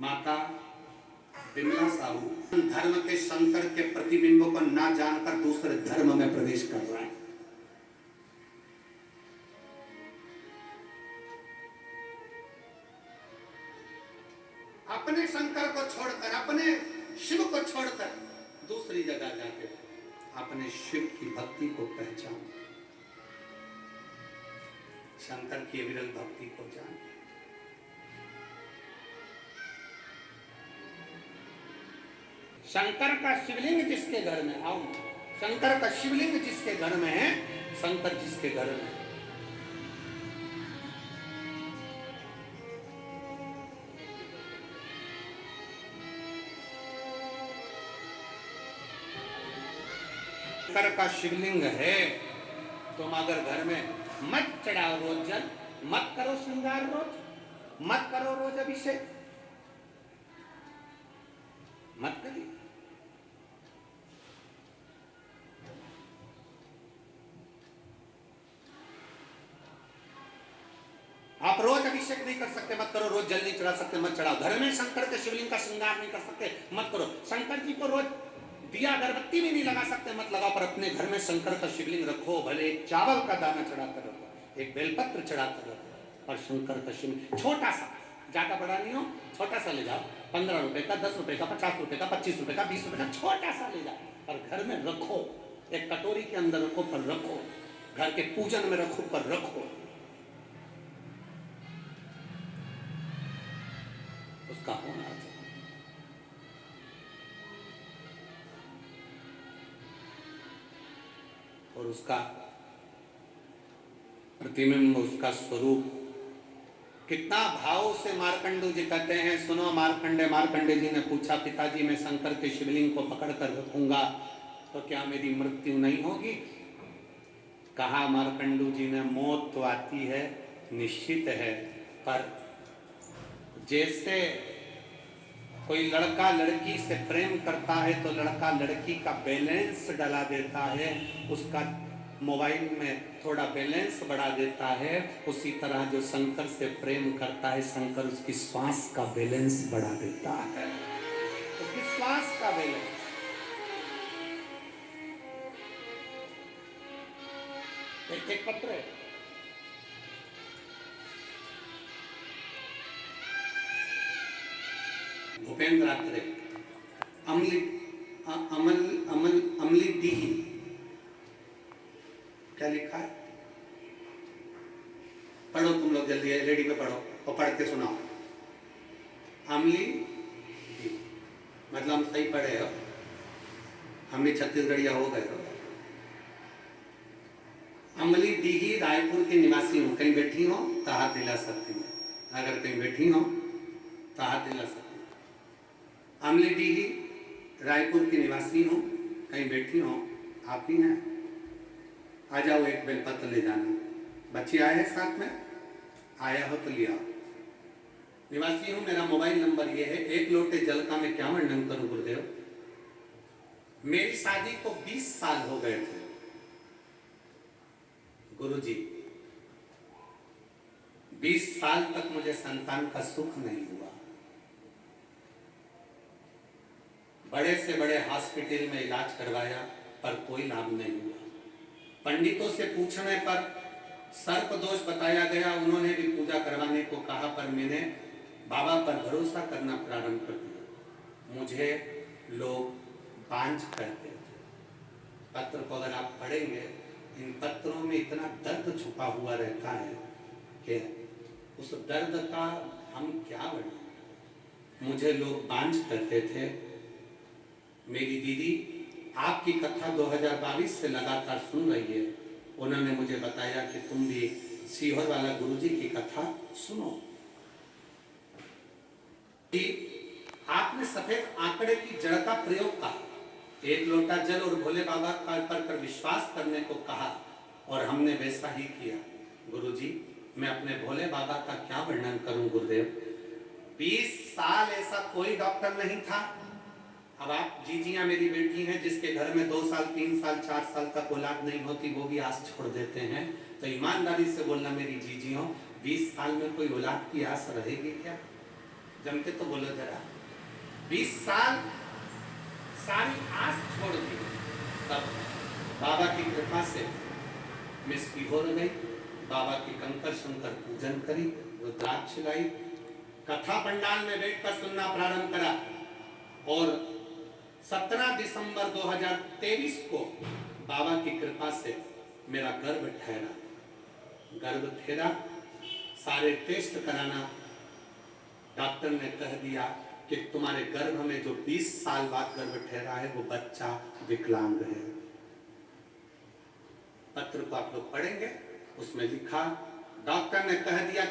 माता विमला साहू धर्म के शंकर के प्रतिबिंबों को ना जानकर दूसरे धर्म में प्रवेश कर रहा है। अपने शंकर को छोड़कर, अपने शिव को छोड़कर दूसरी जगह जाके अपने शिव की भक्ति को पहचान, शंकर की विरल भक्ति को जान। शंकर का शिवलिंग जिसके घर में, आओ, शंकर का शिवलिंग जिसके घर में है, शंकर जिसके घर में है, शंकर का शिवलिंग है। तुम अगर घर में मत चढ़ाओ रोज जल, मत करो श्रृंगार रोज, मत करो रोज अभिषेक, मत करिए। आप रोज अभिषेक नहीं कर सकते, मत करो। रोज जल नहीं चढ़ा सकते, मत चढ़ाओ। घर में शंकर के शिवलिंग का श्रृंगार नहीं कर सकते, मत करो। शंकर जी को रोज दिया अगरबत्ती भी नहीं लगा सकते, मत लगाओ। पर अपने घर में शंकर का शिवलिंग रखो, भले एक चावल का दाना चढ़ाकर रखो, एक बेलपत्र चढ़ाकर रखो, और शंकर का शिवलिंग छोटा सा, ज्यादा बड़ा नहीं हो, छोटा सा ले जाओ। 15 रुपए का, 10 रुपए का, 50 रुपए का, 25 रुपए का, 20 रुपए का, छोटा सा ले जाओ और घर में रखो। एक कटोरी के अंदर रखो, पर रखो। घर के पूजन में रखो, पर रखो। उसका होना चाहिए। और उसका प्रतिबिंब, उसका स्वरूप कितना भाव से मार्कंडू जी कहते हैं। सुनो मार्कंडे, मार्कंडे जी ने पूछा, पिताजी मैं शंकर के शिवलिंग को पकड़ कर रखूंगा तो क्या मेरी मृत्यु नहीं होगी? कहा मार्कंडू जी ने, मौत तो आती है, निश्चित है, पर जैसे कोई लड़का लड़की से प्रेम करता है तो लड़का लड़की का बैलेंस डला देता है, उसका मोबाइल में थोड़ा बैलेंस बढ़ा देता है, उसी तरह जो शंकर से प्रेम करता है, शंकर उसकी श्वास का बैलेंस बढ़ा देता है, उसकी श्वास का बैलेंस। एक पत्र है, भूपेंद्र आत्रे, अमली अमल अमल अमली दीही, क्या लिखा है? पढ़ो तुम लोग जल्दी, रेडी पे पढ़ो और पढ़ के सुनाओ। अमली, मतलब हम सही पढ़े हो, हम भी छत्तीसगढ़िया हो गए हो। अमली दीही रायपुर की निवासी हूँ, कहीं बैठी हो तो हाथ हिला सकती हूँ, अगर कहीं बैठी हो तो हाथ हिला सकती हूँ। अमली दीही रायपुर की निवासी हूँ, कहीं बैठी हो, आप ही हैं, आ जाओ, एक बेलपत्र ले जाना। बच्चे आए हैं साथ में, आया हो तो लिया। निवासी हूँ, मेरा मोबाइल नंबर ये है। एक लोटे जल का मैं क्या वर्णन करूं गुरुदेव। मेरी शादी को 20 साल हो गए थे गुरुजी, 20 साल तक मुझे संतान का सुख नहीं हुआ। बड़े से बड़े हॉस्पिटल में इलाज करवाया पर कोई लाभ नहीं हुआ। पंडितों से पूछने पर सर्प दोष बताया गया, उन्होंने भी पूजा करवाने को कहा, पर मैंने बाबा पर भरोसा करना प्रारंभ कर दिया। मुझे लोग बांझ कहते थे। पत्र को अगर आप पढ़ेंगे, इन पत्रों में इतना दर्द छुपा हुआ रहता है कि उस दर्द का हम क्या वर्णन। मुझे लोग बांझ कहते थे। मेरी दीदी आपकी कथा 2022 से लगातार सुन रही है, उन्होंने मुझे बताया कि तुम भी सीहोर वाला गुरुजी की कथा सुनो। कि आपने सफेद आंकड़े की जड़ का प्रयोग कहा, एक लोटा जल और भोले बाबा पर विश्वास करने को कहा, और हमने वैसा ही किया। गुरुजी, मैं अपने भोले बाबा का क्या वर्णन करूं गुरुदेव। 20 साल ऐसा कोई डॉक्टर नहीं था। अब आप जीजियां मेरी बेटी हैं, जिसके घर में 2 साल 3 साल 4 साल तक औलाद नहीं होती, वो भी आस छोड़ देते हैं। तो ईमानदारी से बोलना मेरी जीजियों, 20 साल में कोई औलाद की आस रहेगी क्या? जम के तो बोलो जरा। 20 साल सारी आस छोड़ दी, तब बाबा की कृपा से मिस हो गई। बाबा की कंकर शंकर पूजन करी, रुद्राक्ष लाई, कथा पंडाल में बैठकर सुनना प्रारंभ करा और 17 दिसंबर 2023 को बाबा की कृपा से मेरा गर्भ ठहरा। सारे टेस्ट कराना, डॉक्टर ने कह दिया कि तुम्हारे गर्भ में जो 20 साल बाद गर्भ ठहरा है वो बच्चा विकलांग है। पत्र को आप लोग पढ़ेंगे, उसमें लिखा, डॉक्टर ने कह दिया